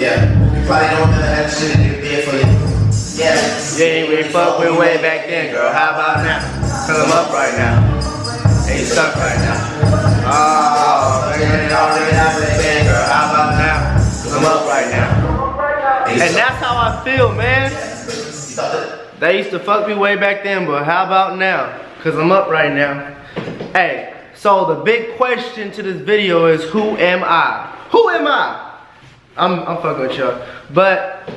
Yeah. You probably don't remember that shit that you did for you. Yeah. You ain't really fuck with way back then, girl. How about now? Cause I'm up right now. Ain't stuck right now. Oh, man, already happened, girl. How about now? Cause I'm up right now. And that's how I feel, man. They used to fuck me way back then, but how about now? Cause I'm up right now. Hey, so the big question to this video is, who am I? Who am I? I'm fucking with y'all. But,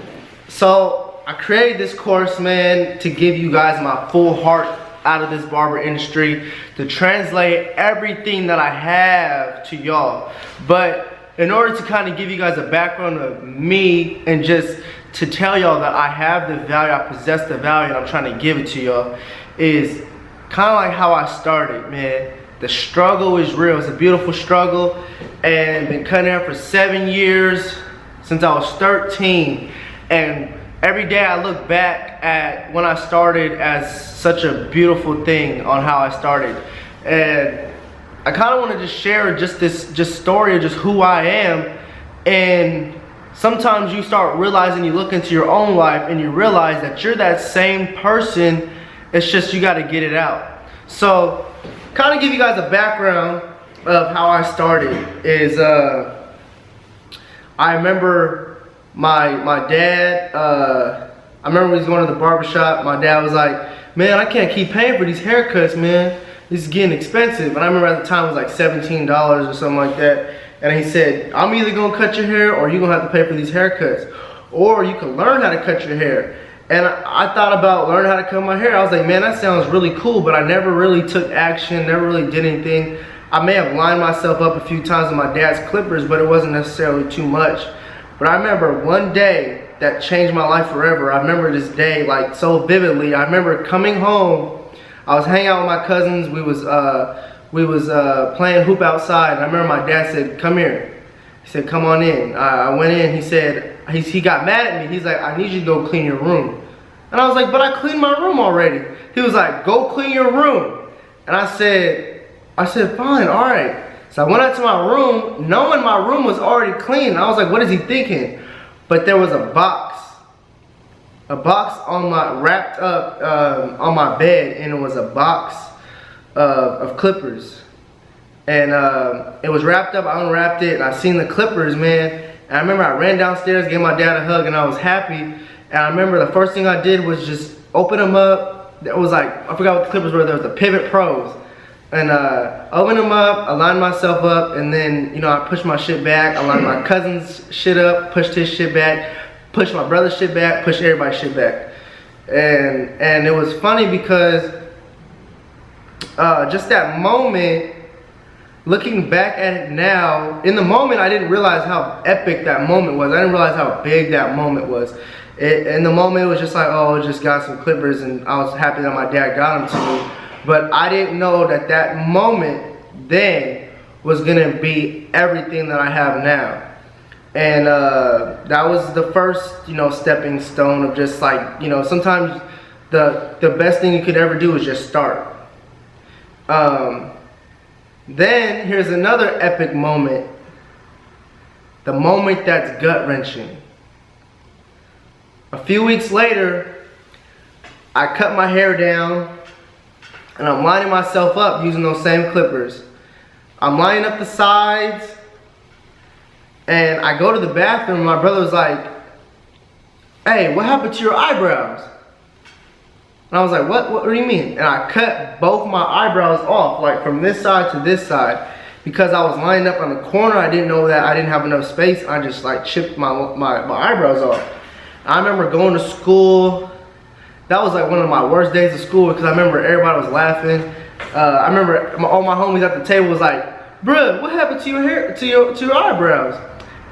so, I created this course, man, to give you guys my full heart out of this barber industry, to translate everything that I have to y'all. But in order to kind of give you guys a background of me and just to tell y'all that I have the value, I possess the value, and I'm trying to give it to y'all, is kind of like how I started, man. The struggle is real. It's a beautiful struggle, and been cutting hair for 7 years since I was 13. And every day I look back at when I started as such a beautiful thing on how I started. And I kind of want to just share this story of just who I am. And sometimes you start realizing, you look into your own life and you realize that you're that same person. It's just you got to get it out. So kind of give you guys a background of how I started is I remember my dad, I remember when he was going to the barber shop, my dad was like, man, I can't keep paying for these haircuts, man. This is getting expensive. And I remember at the time it was like $17 or something like that. And he said, I'm either gonna cut your hair or you're gonna have to pay for these haircuts. Or you can learn how to cut your hair. And I thought about learning how to cut my hair. I was like, man, that sounds really cool, but I never really took action, never really did anything. I may have lined myself up a few times with my dad's clippers, but it wasn't necessarily too much. But I remember one day that changed my life forever. I remember this day like so vividly. I remember coming home, I was hanging out with my cousins, we was playing hoop outside, and I remember my dad said, come here. He said, come on in. I went in, he said, he got mad at me. He's like, I need you to go clean your room. And I was like, but I cleaned my room already. He was like, go clean your room. And I said, fine, all right. So I went out to my room, knowing my room was already clean. I was like, what is he thinking? But there was a box on my, wrapped up on my bed, and it was a box of clippers. And it was wrapped up, I unwrapped it, and I seen the clippers, man. And I remember I ran downstairs, gave my dad a hug, and I was happy. And I remember the first thing I did was just open them up. It was like, I forgot what the clippers were. There was the Pivot Pros. And opened them up, I lined myself up, and then, you know, I pushed my shit back. I lined my cousin's shit up, pushed his shit back, pushed my brother's shit back, pushed everybody's shit back. And it was funny because just that moment, looking back at it now, in the moment I didn't realize how epic that moment was. I didn't realize how big that moment was. In the moment it was just like, oh, just got some clippers, and I was happy that my dad got them to me. But I didn't know that that moment then was gonna be everything that I have now. And that was the first, you know, stepping stone of just like, you know, sometimes the best thing you could ever do is just start. Then here's another epic moment. The moment that's gut-wrenching. A few weeks later, I cut my hair down, and I'm lining myself up using those same clippers. I'm lining up the sides, and I go to the bathroom, and my brother was like, hey, what happened to your eyebrows? And I was like, what do you mean? And I cut both my eyebrows off, like from this side to this side, because I was lining up on the corner. I didn't know that I didn't have enough space. I just like chipped my eyebrows off. I remember going to school. That was like one of my worst days of school because I remember everybody was laughing. I remember all my homies at the table was like, bruh, what happened to your hair, to your eyebrows?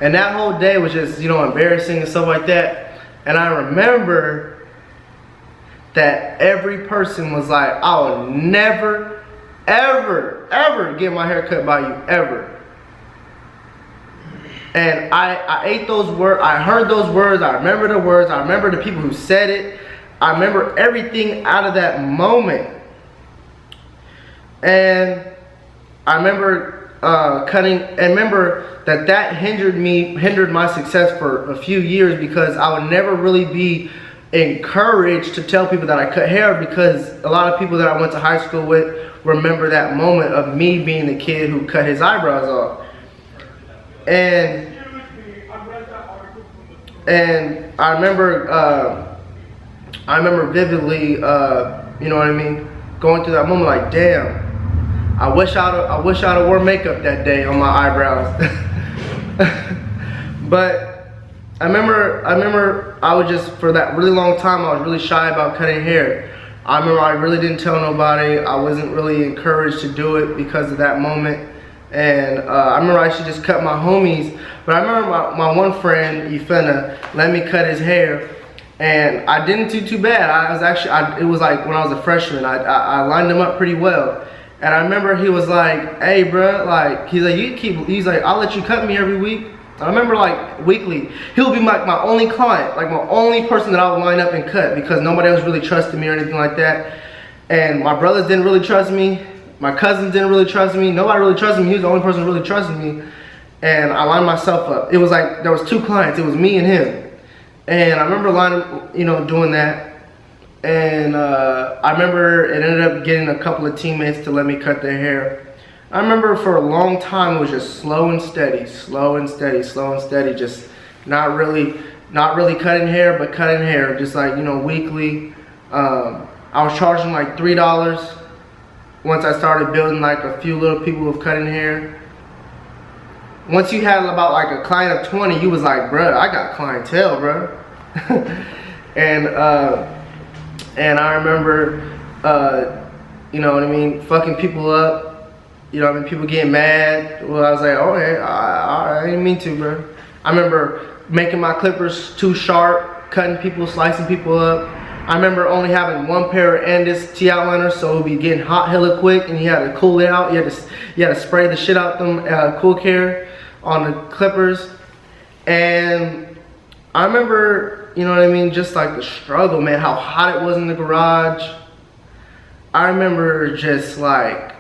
And that whole day was just, you know, embarrassing and stuff like that. And I remember that every person was like, I will never, ever, ever get my hair cut by you, ever. And I ate those words, I heard those words, I remember the words, I remember the people who said it. I remember everything out of that moment. And I remember cutting, and remember that hindered my success for a few years, because I would never really be encouraged to tell people that I cut hair, because a lot of people that I went to high school with remember that moment of me being the kid who cut his eyebrows off. And I remember vividly, you know what I mean, going through that moment like, damn, I wish I'd have worn makeup that day on my eyebrows. But I remember I was just, for that really long time, I was really shy about cutting hair. I remember I really didn't tell nobody. I wasn't really encouraged to do it because of that moment. And I remember I should just cut my homies. But I remember my one friend, Ifena, let me cut his hair. And I didn't do too bad. It was like when I was a freshman, I lined him up pretty well. And I remember he was like, hey bro, like, he's like, I'll let you cut me every week. I remember like weekly, he'll be like my only client, like my only person that I would line up and cut, because nobody else really trusted me or anything like that. And my brothers didn't really trust me. My cousins didn't really trust me. Nobody really trusted me. He was the only person who really trusted me. And I lined myself up. It was like, there was two clients. It was me and him. And I remember doing that. And I remember it ended up getting a couple of teammates to let me cut their hair. I remember for a long time it was just slow and steady, just not really cutting hair, but cutting hair, just like, weekly. I was charging like $3 once I started building like a few little people with cutting hair. Once you had about like a client of 20, you was like, bruh, I got clientele, bruh. And I remember, you know what I mean, fucking people up. You know what I mean, people getting mad. Well, I was like, oh, hey, I didn't mean to, bro. I remember making my clippers too sharp, cutting people, slicing people up. I remember only having one pair of Andis T-outliners, so it would be getting hot hella quick, and you had to cool it out. You had to spray the shit out them Cool Care on the clippers. And I remember, you know what I mean, just like the struggle, man, how hot it was in the garage. I remember just like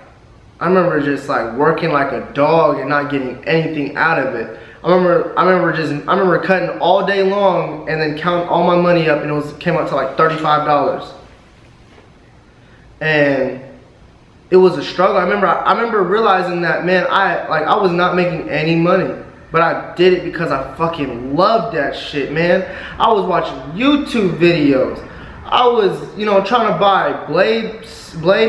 working like a dog and not getting anything out of it. I remember cutting all day long and then counting all my money up, and it came out to like $35. And it was a struggle. I remember realizing that, man, I was not making any money, but I did it because I fucking loved that shit, man. I was watching YouTube videos. I was, trying to buy blade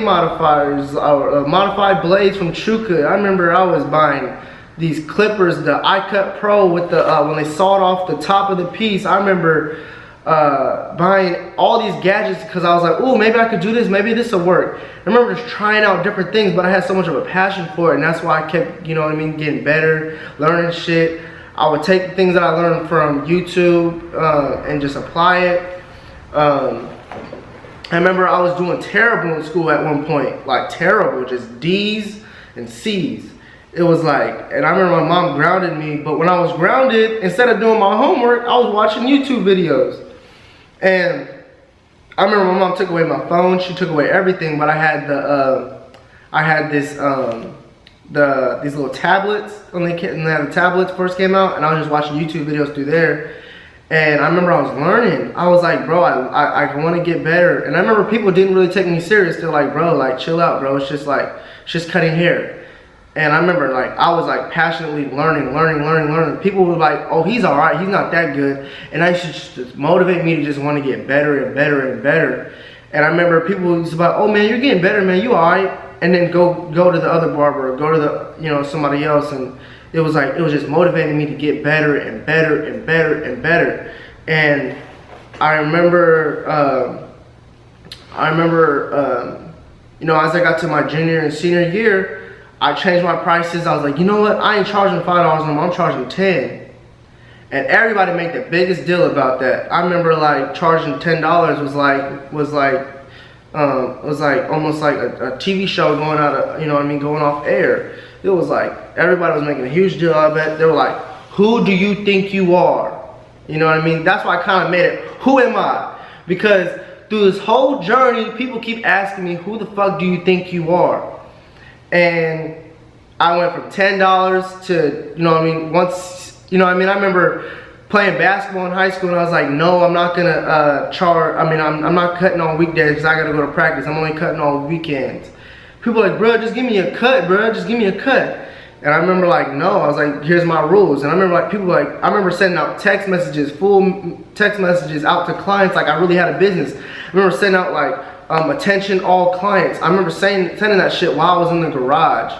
modifiers, or modified blades from Chuka. I remember I was buying these clippers, the iCut Pro with the, when they sawed off the top of the piece. I remember buying all these gadgets because I was like, oh, maybe I could do this, maybe this will work. I remember just trying out different things, but I had so much of a passion for it, and that's why I kept, getting better, learning shit. I would take the things that I learned from YouTube and just apply it. I remember I was doing terrible in school at one point, like terrible, just D's and C's. It was like, and I remember my mom grounded me, but when I was grounded, instead of doing my homework, I was watching YouTube videos. And I remember my mom took away my phone, she took away everything, but I had these little tablets when the tablets first came out, and I was just watching YouTube videos through there. And I remember I was learning. I was like, bro, I want to get better. And I remember people didn't really take me serious. They're like, bro, like, chill out, bro. It's just cutting hair. And I remember, like, I was like passionately learning. People were like, oh, he's all right. He's not that good. And I should just motivate me to just want to get better and better. And I remember people used to be like, oh man, you're getting better, man. You all right? And then go to the other barber, or go to the, somebody else. And it was just motivating me to get better and better. And I remember, as I got to my junior and senior year, I changed my prices. I was like, you know what? I ain't charging $5 no more. I'm charging $10. And everybody made the biggest deal about that. I remember like charging $10 was like almost like a TV show going out of, going off air. It was like, everybody was making a huge deal out of it. They were like, who do you think you are? You know what I mean? That's why I kind of made it, who am I? Because through this whole journey, people keep asking me, who the fuck do you think you are? And I went from $10 to, you know what I mean, once, you know what I mean, I remember playing basketball in high school and I was like, no, I'm not gonna charge, I mean, I'm not cutting on weekdays because I gotta go to practice. I'm only cutting on weekends. People are like, bro, just give me a cut, bro, just give me a cut. And I remember like, no, I was like, here's my rules. And I remember like, people like, I remember sending out text messages, full text messages out to clients like I really had a business. I remember sending out like, attention all clients. I remember sending that shit while I was in the garage.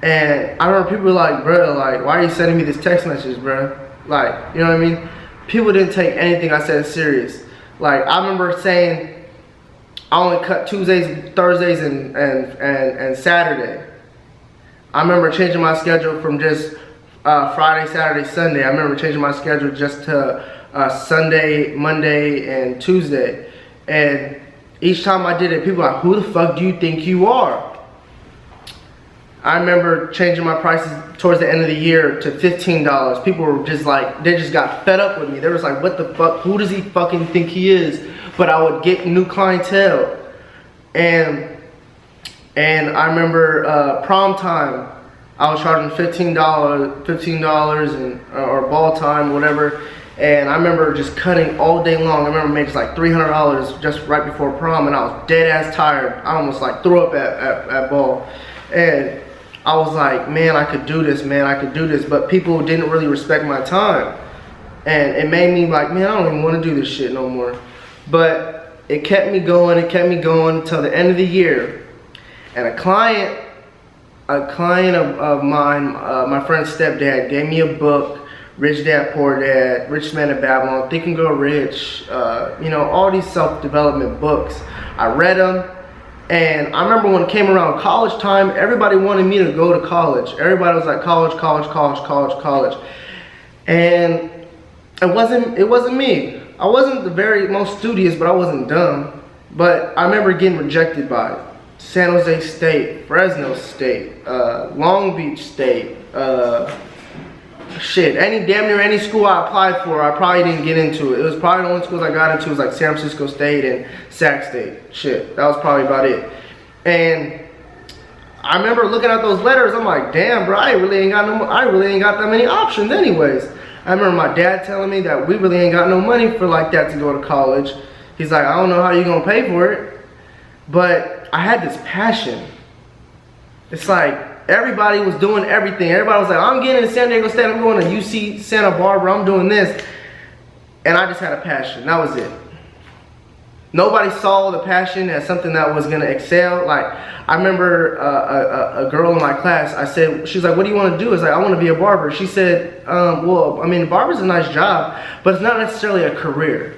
And I remember people were like, bro, like, why are you sending me this text message, bro? Like, you know what I mean? People didn't take anything I said serious. Like, I remember saying I only cut Tuesdays, Thursdays, and Saturday. I remember changing my schedule from just Friday, Saturday, Sunday. I remember changing my schedule just to Sunday, Monday, and Tuesday. And each time I did it, people were like, who the fuck do you think you are? I remember changing my prices towards the end of the year to $15. People were just like, they just got fed up with me. They was like, what the fuck, who does he fucking think he is? But I would get new clientele. And I remember prom time, I was charging $15 and or ball time, whatever. And I remember just cutting all day long. I remember making like $300 just right before prom, and I was dead ass tired. I almost like threw up at ball. And I was like, man, I could do this, man, I could do this. But people didn't really respect my time. And it made me like, man, I don't even want to do this shit no more. But it kept me going until the end of the year. And a client of mine, my friend's stepdad, gave me a book, Rich Dad, Poor Dad, Rich Man of Babylon, Think and Grow Rich, you know, all these self-development books. I read them. And I remember when it came around college time, everybody wanted me to go to college. Everybody was like, college. And it wasn't me. I wasn't the very most studious, but I wasn't dumb. But I remember getting rejected by San Jose State, Fresno State, Long Beach State, shit, damn near any school I applied for, I probably didn't get into it. It was probably the only schools I got into was like San Francisco State and Sac State. Shit, that was probably about it. And I remember looking at those letters, I'm like, damn, bro, I really ain't got that many options anyways. I remember my dad telling me that we really ain't got no money for like that to go to college. He's like, I don't know how you gonna pay for it. But I had this passion. It's like, everybody was doing everything. Everybody was like, I'm getting to San Diego State, I'm going to UC Santa Barbara, I'm doing this. And I just had a passion, that was it. Nobody saw the passion as something that was gonna excel. Like, I remember a girl in my class, I said, she's like, what do you want to do? I was like, I want to be a barber. She said, well, I mean, barber's a nice job, but it's not necessarily a career.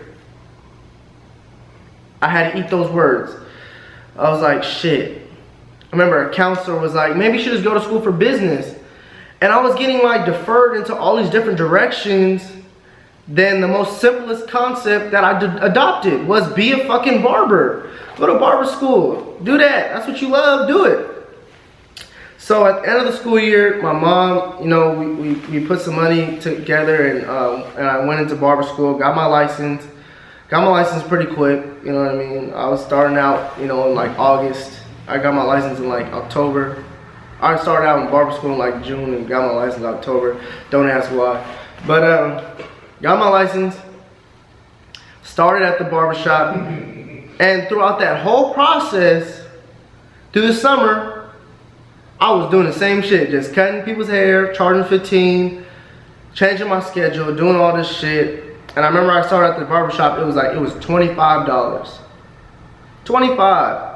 I had to eat those words. I was like, shit. I remember a counselor was like, maybe you should just go to school for business. And I was getting like deferred into all these different directions. Then the most simplest concept that I adopted was be a fucking barber. Go to barber school, do that. That's what you love, do it. So at the end of the school year, my mom, you know, we put some money together and I went into barber school, got my license. Got my license pretty quick, you know what I mean? I was starting out, you know, in like August. I got my license in like October. I started out in barber school in like June and got my license in October. Don't ask why. But got my license, started at the barbershop, and throughout that whole process, through the summer, I was doing the same shit, just cutting people's hair, charging 15, changing my schedule, doing all this shit. And I remember I started at the barbershop, it was $25. 25.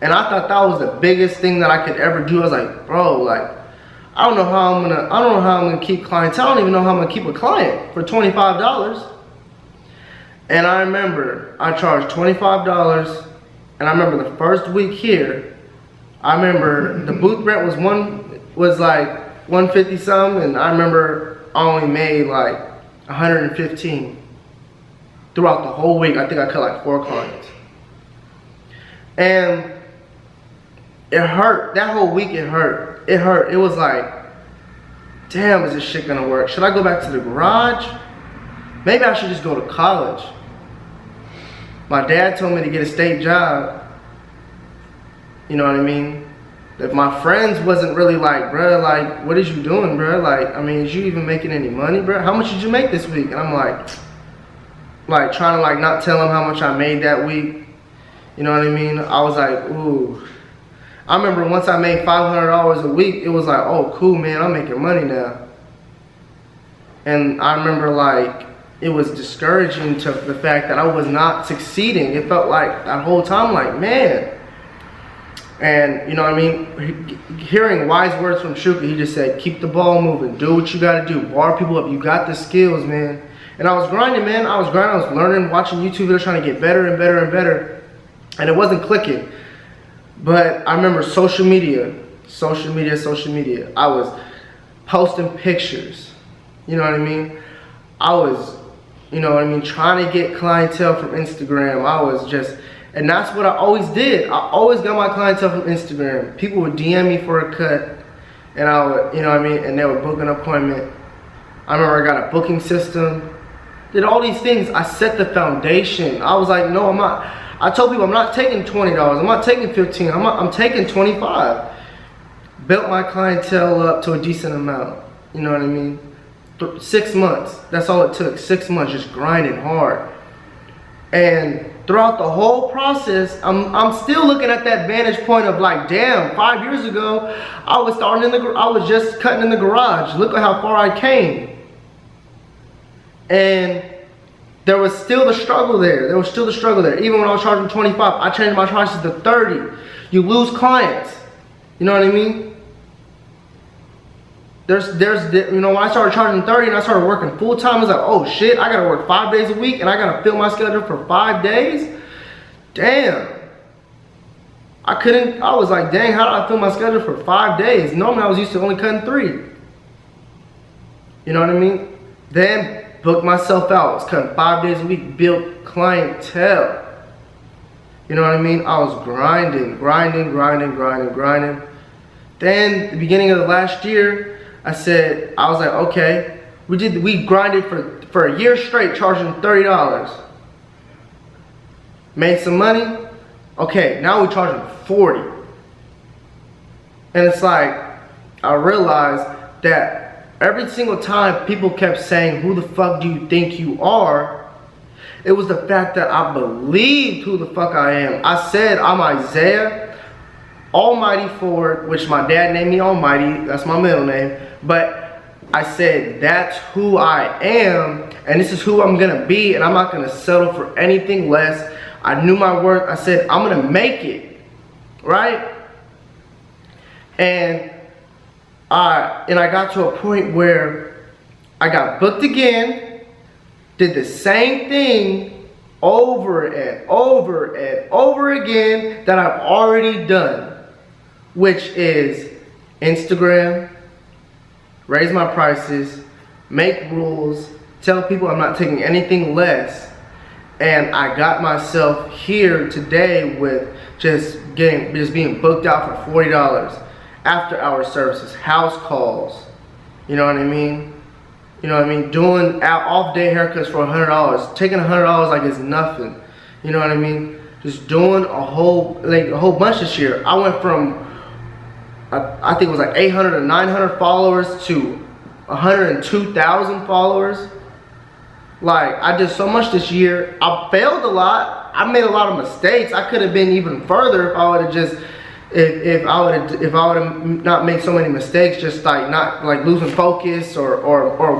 And I thought that was the biggest thing that I could ever do. I was like, bro, like, I don't know how I'm gonna keep clientele. I don't even know how I'm gonna keep a client for $25. And I remember I charged $25, and I remember the first week here, I remember the booth rent was like $150 something, and I remember I only made like $115 throughout the whole week. I think I cut like 4 clients. And it hurt. That whole week it hurt. It hurt. It was like, damn, is this shit gonna work? Should I go back to the garage? Maybe I should just go to college. My dad told me to get a state job. You know what I mean? if my friends wasn't really like, bruh, like, what is you doing, bruh? Like, I mean, is you even making any money, bruh? How much did you make this week? And I'm like trying to like not tell them how much I made that week. You know what I mean? I was like, ooh. I remember once I made $500 a week, it was like, oh, cool, man, I'm making money now. And I remember like, it was discouraging to the fact that I was not succeeding. It felt like that whole time, like, man. And you know what I mean? Hearing wise words from 𝐥𝐢𝐤𝐞, he just said, keep the ball moving, do what you gotta do, bar people up, you got the skills, man. And I was grinding, man, I was learning, watching YouTube videos, trying to get better and better and better. And it wasn't clicking. But I remember social media. I was posting pictures, you know what I mean? I was, you know what I mean, trying to get clientele from Instagram. I was just, and that's what I always did. I always got my clientele from Instagram. People would DM me for a cut, and I would, you know what I mean, and they would book an appointment. I remember I got a booking system, did all these things. I set the foundation. I was like, no, I'm not. I told people I'm not taking $20. I'm not taking $15. I'm taking $25. Built my clientele up to a decent amount. You know what I mean? 6 months. That's all it took. 6 months, just grinding hard. And throughout the whole process, I'm still looking at that vantage point of like, damn, 5 years ago, I was just cutting in the garage. Look at how far I came. And there was still the struggle there. Even when I was charging 25, I changed my prices to 30. You lose clients. You know what I mean? You know, when I started charging 30 and I started working full time, I was like, oh shit, I gotta work 5 days a week and I gotta fill my schedule for 5 days? Damn. I was like, dang, how do I fill my schedule for 5 days? Normally I was used to only cutting 3. You know what I mean? Then booked myself out. I was cutting 5 days a week, built clientele. You know what I mean? I was grinding. Then the beginning of the last year, I was like, okay, we grinded for a year straight, charging $30. Made some money. Okay, now we're charging 40. And it's like, I realized that every single time people kept saying, who the fuck do you think you are? It was the fact that I believed who the fuck I am. I said, I'm Isaiah Almighty Ford, which my dad named me Almighty. That's my middle name. But I said, that's who I am, and this is who I'm gonna be, and I'm not gonna settle for anything less. I knew my worth. I said, I'm gonna make it, right? And I got to a point where I got booked again, did the same thing over and over again that I've already done, which is Instagram, raise my prices, make rules, tell people I'm not taking anything less. And I got myself here today with just being booked out for $40. After hour services, house calls, you know what I mean? You know what I mean? Doing off day haircuts for $100, taking $100 like it's nothing. You know what I mean? Just doing a whole bunch this year. I went from, I think it was like 800 to 900 followers to 102,000 followers. Like, I did so much this year. I failed a lot. I made a lot of mistakes. I could have been even further if I would have just, if I would have not made so many mistakes, just like not like losing focus or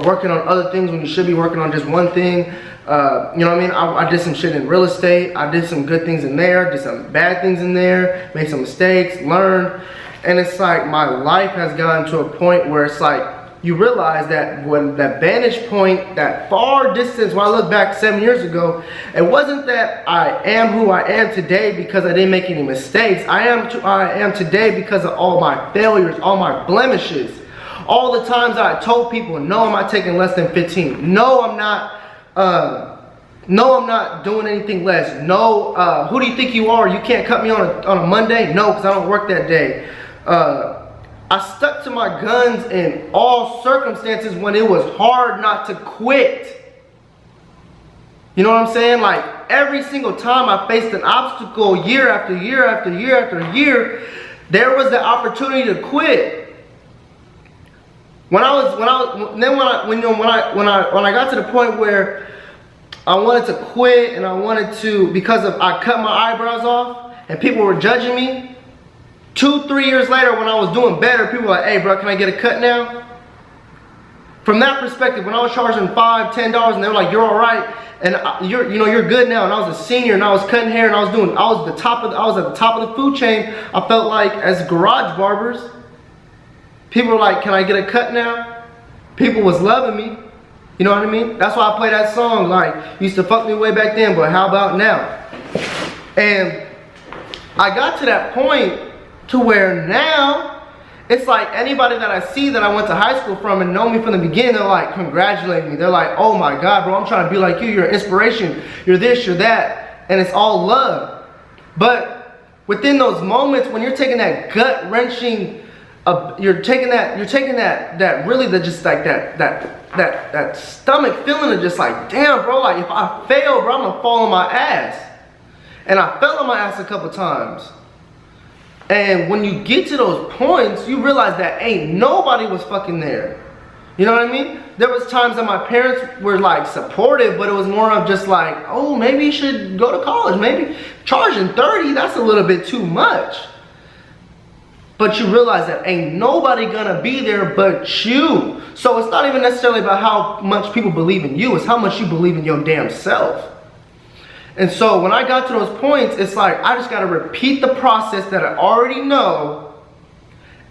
working on other things when you should be working on just one thing. You know what I mean? I did some shit in real estate. I did some good things in there, did some bad things in there, made some mistakes, learned. And it's like my life has gotten to a point where it's like, you realize that when that vantage point, that far distance, when I look back 7 years ago, it wasn't that I am who I am today because I didn't make any mistakes. I am today because of all my failures, all my blemishes, all the times I told people, no, I'm not taking less than 15. No, I'm not doing anything less. No, who do you think you are? You can't cut me on a Monday? No, because I don't work that day. I stuck to my guns in all circumstances when it was hard not to quit. You know what I'm saying? Like every single time I faced an obstacle year after year after year after year, there was the opportunity to quit. When I got to the point where I wanted to quit and I wanted to, because I cut my eyebrows off and people were judging me. 2-3 years later, when I was doing better, people were like, hey bro, can I get a cut now? From that perspective, when I was charging $5, $10 and they were like, you're all right, and you're good now, and I was a senior and I was cutting hair and I was at the top of the food chain, I felt like, as garage barbers, people were like, can I get a cut now? People was loving me. You know what I mean? That's why I play that song, like, used to fuck me way back then, but how about now? And I got to that point to where now, it's like anybody that I see that I went to high school from and know me from the beginning, they're like congratulating me. They're like, oh my God, bro, I'm trying to be like you. You're an inspiration. You're this, you're that. And it's all love. But within those moments when you're taking that gut wrenching, you're taking that really just like that stomach feeling of just like, damn bro, like if I fail, bro, I'm gonna fall on my ass. And I fell on my ass a couple times. And when you get to those points, you realize that ain't nobody was fucking there. You know what I mean? There was times that my parents were like supportive, but it was more of just like, oh, maybe you should go to college. Maybe charging 30, that's a little bit too much. But you realize that ain't nobody gonna be there but you. So it's not even necessarily about how much people believe in you, it's how much you believe in your damn self. And so when I got to those points, it's like I just gotta repeat the process that I already know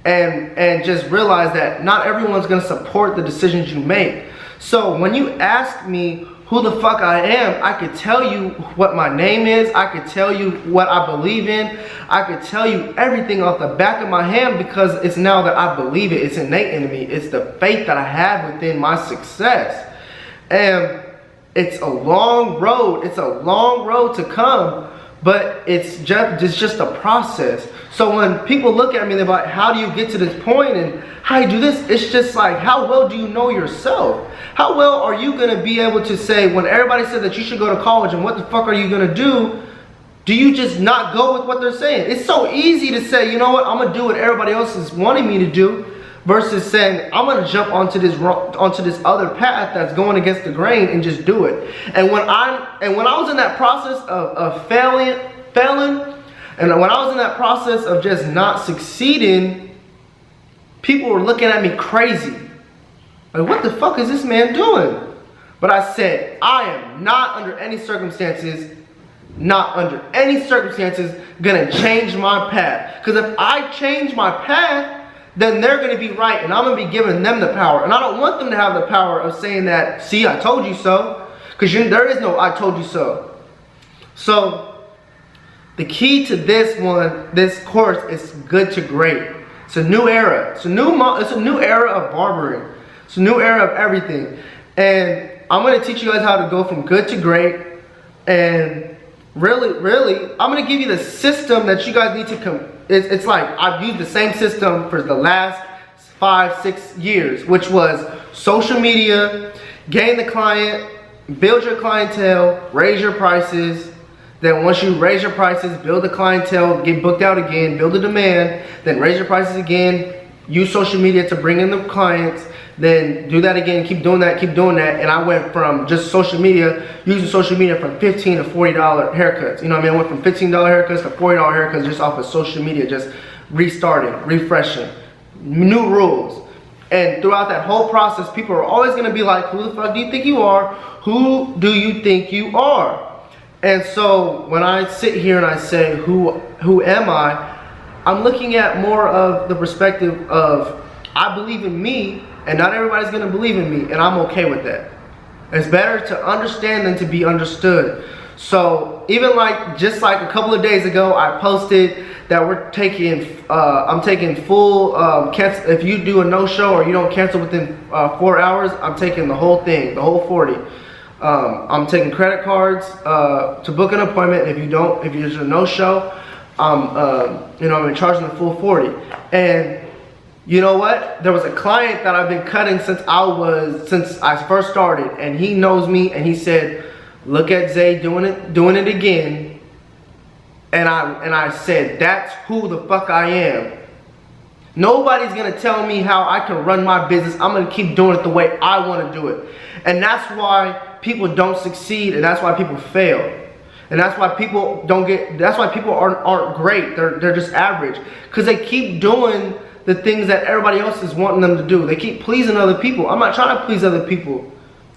and just realize that not everyone's gonna support the decisions you make. So when you ask me who the fuck I am, I could tell you what my name is, I could tell you what I believe in, I could tell you everything off the back of my hand because it's now that I believe it, it's innate in me, it's the faith that I have within my success. And it's a long road. It's a long road to come, but it's just a process. So when people look at me, they're like, how do you get to this point and how you do this? It's just like, how well do you know yourself? How well are you going to be able to say, when everybody said that you should go to college and what the fuck are you going to do you just not go with what they're saying? It's so easy to say, you know what, I'm going to do what everybody else is wanting me to do, versus saying, I'm gonna jump onto this other path that's going against the grain and just do it. And when I was in that process of failing, and when I was in that process of just not succeeding, people were looking at me crazy. Like, what the fuck is this man doing? But I said, I am not under any circumstances gonna change my path. Because if I change my path, then they're going to be right and I'm going to be giving them the power. And I don't want them to have the power of saying that, see, I told you so. Because there is no I told you so. So the key to this course is good to great. It's a new era. It's a new era of barbering. It's a new era of everything. And I'm going to teach you guys how to go from good to great. And really, I'm going to give you the system that you guys need to It's like I've used the same system for the last 5-6 years, which was social media, gain the client, build your clientele, raise your prices. Then once you raise your prices, build the clientele, get booked out again, build the demand, then raise your prices again, use social media to bring in the clients, then do that again, keep doing that. And I went from just social media, using social media from $15 to $40 haircuts. You know what I mean? I went from $15 haircuts to $40 haircuts just off of social media, just restarting, refreshing, new rules. And throughout that whole process, people are always gonna be like, who the fuck do you think you are? Who do you think you are? And so when I sit here and I say, who am I? I'm looking at more of the perspective of, I believe in me, and not everybody's gonna believe in me, and I'm okay with that. It's better to understand than to be understood. So even just like a couple of days ago, I posted that I'm taking full cancel. If you do a no-show or you don't cancel within 4 hours, I'm taking the whole thing, the whole 40. I'm taking credit cards to book an appointment. If there's a no-show, I'm charging the full 40. And you know what? There was a client that I've been cutting since I first started, and he knows me, and he said, "Look at Zay doing it again. And I said, that's who the fuck I am. Nobody's gonna tell me how I can run my business. I'm gonna keep doing it the way I wanna do it. And that's why people don't succeed, and that's why people fail. And that's why people aren't great. They're just average. Because they keep doing the things that everybody else is wanting them to do. They keep pleasing other people. I'm not trying to please other people.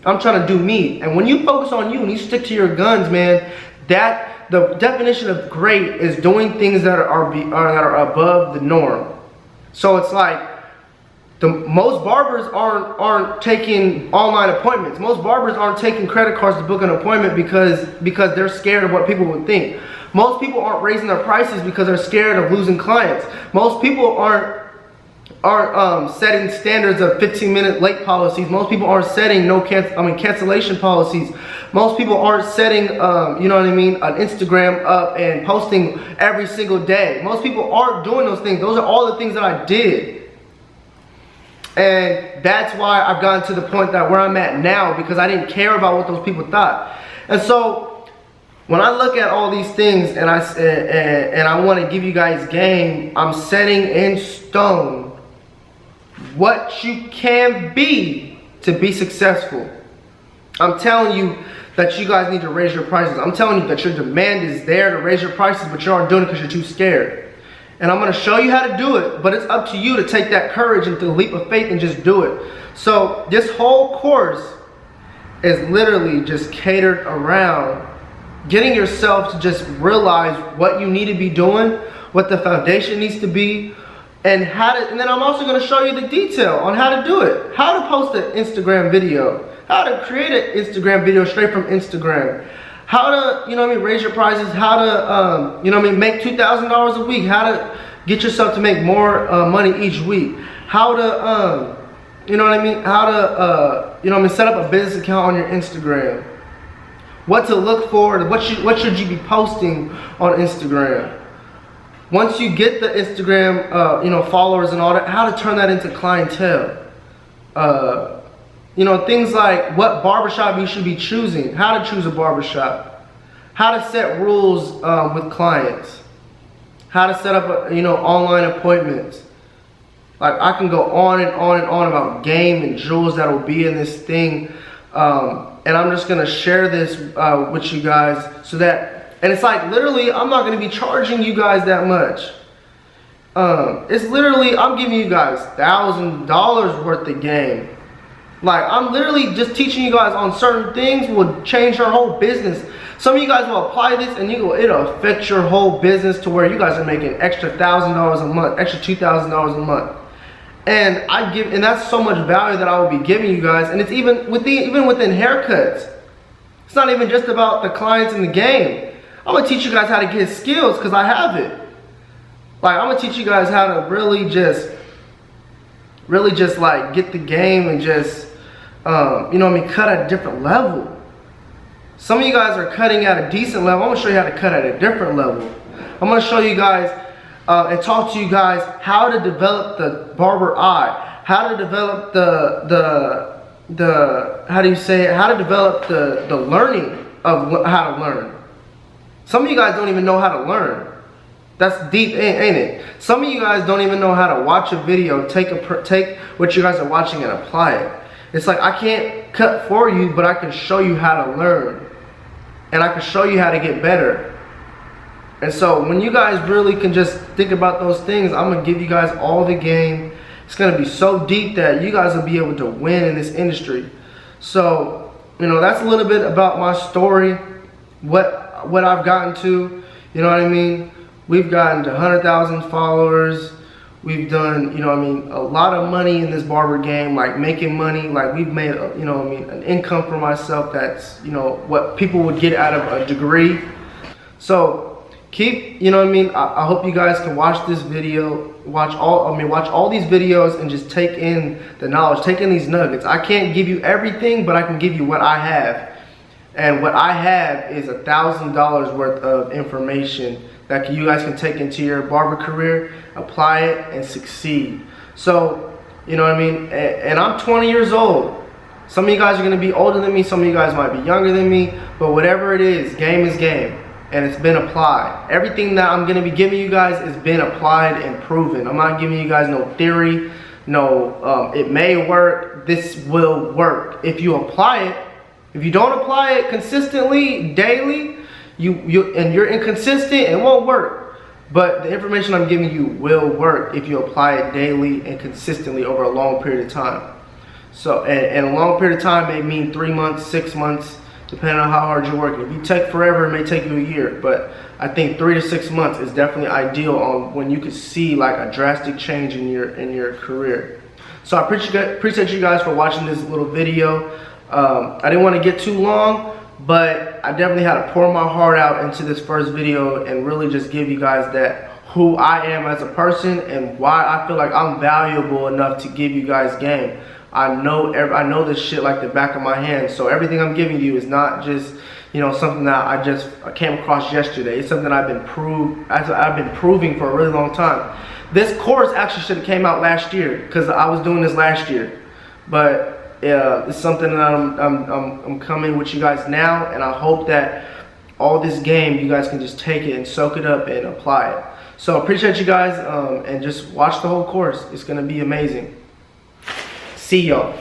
I'm trying to do me. And when you focus on you and you stick to your guns, man, the definition of great is doing things that are above the norm. So it's like most barbers aren't taking online appointments. Most barbers aren't taking credit cards to book an appointment because they're scared of what people would think. Most people aren't raising their prices because they're scared of losing clients. Most people aren't setting standards of 15-minute late policies. Most people aren't setting cancellation policies. Most people aren't setting you know what I mean, an Instagram up and posting every single day. Most people aren't doing those things. Those are all the things that I did. And that's why I've gotten to the point that where I'm at now, because I didn't care about what those people thought. And so when I look at all these things and I want to give you guys game, I'm setting in stone what you can be to be successful. I'm telling you that you guys need to raise your prices. I'm telling you that your demand is there to raise your prices, but you aren't doing it because you're too scared. And I'm going to show you how to do it, but it's up to you to take that courage and to leap of faith and just do it. So this whole course is literally just catered around getting yourself to just realize what you need to be doing, what the foundation needs to be, and then I'm also going to show you the detail on how to do it. How to post an Instagram video, how to create an Instagram video straight from Instagram, how to, you know what I mean, raise your prices, how to, you know what I mean, make $2,000 a week, how to get yourself to make more money each week, how to, you know what I mean, how to, you know what I mean, set up a business account on your Instagram, what to look for, what should you be posting on Instagram. Once you get the Instagram, you know, followers and all that, how to turn that into clientele. You know, things like what barbershop you should be choosing, how to choose a barbershop, how to set rules with clients, how to set up, you know, online appointments. Like, I can go on and on and on about game and jewels that will be in this thing. And I'm just going to share this with you guys so that, and it's like literally I'm not going to be charging you guys that much. It's literally, I'm giving you guys $1,000 worth of game. Like, I'm literally just teaching you guys on certain things will change your whole business. Some of you guys will apply this and it'll affect your whole business to where you guys are making extra $1,000 a month, extra $2,000 a month. And that's so much value that I will be giving you guys. And it's even within haircuts. It's not even just about the clients in the game. I'm gonna teach you guys how to get skills because I have it. Like, I'm gonna teach you guys how to really just like get the game and just you know what I mean, cut at a different level. Some of you guys are cutting at a decent level. I'm gonna show you how to cut at a different level. I'm gonna show you guys and talk to you guys how to develop the barber eye, how to develop how do you say it, how to develop the learning of how to learn. Some of you guys don't even know how to learn. That's deep, ain't it? Some of you guys don't even know how to watch a video, take what you guys are watching and apply it. It's like, I can't cut for you, but I can show you how to learn. And I can show you how to get better. And so when you guys really can just think about those things, I'm going to give you guys all the game. It's going to be so deep that you guys will be able to win in this industry. So, you know, that's a little bit about my story, what I've gotten to, you know what I mean? We've gotten to 100,000 followers. We've done, you know what I mean, a lot of money in this barber game, like making money. Like, we've made, you know what I mean, an income for myself that's, you know, what people would get out of a degree. So keep, you know what I mean, I hope you guys can watch this video, watch all these videos and just take in the knowledge, take in these nuggets. I can't give you everything, but I can give you what I have. And what I have is $1,000 worth of information that you guys can take into your barber career, apply it, and succeed. So, you know what I mean? And I'm 20 years old. Some of you guys are going to be older than me. Some of you guys might be younger than me. But whatever it is game is game. and it's been applied. Everything that I'm gonna be giving you guys has been applied and proven. I'm not giving you guys no theory, no it may work. This will work if you apply it. If you don't apply it consistently, daily, and you're inconsistent, it won't work. But the information I'm giving you will work if you apply it daily and consistently over a long period of time. So, and a long period of time may mean 3 months, 6 months, depending on how hard you're working. If you take forever, it may take you a year. But I think 3 to 6 months is definitely ideal on when you can see like a drastic change in your career. So I appreciate you guys for watching this little video. I didn't want to get too long, but I definitely had to pour my heart out into this first video and really just give you guys that who I am as a person and why I feel like I'm valuable enough to give you guys game. I know this shit like the back of my hand. So everything I'm giving you is not just, you know, something that I came across yesterday. It's something I've been proving for a really long time. This course actually should have came out last year because I was doing this last year, but it's something that I'm coming with you guys now, and I hope that all this game you guys can just take it and soak it up and apply it. So appreciate you guys, and just watch the whole course. It's gonna be amazing. See y'all.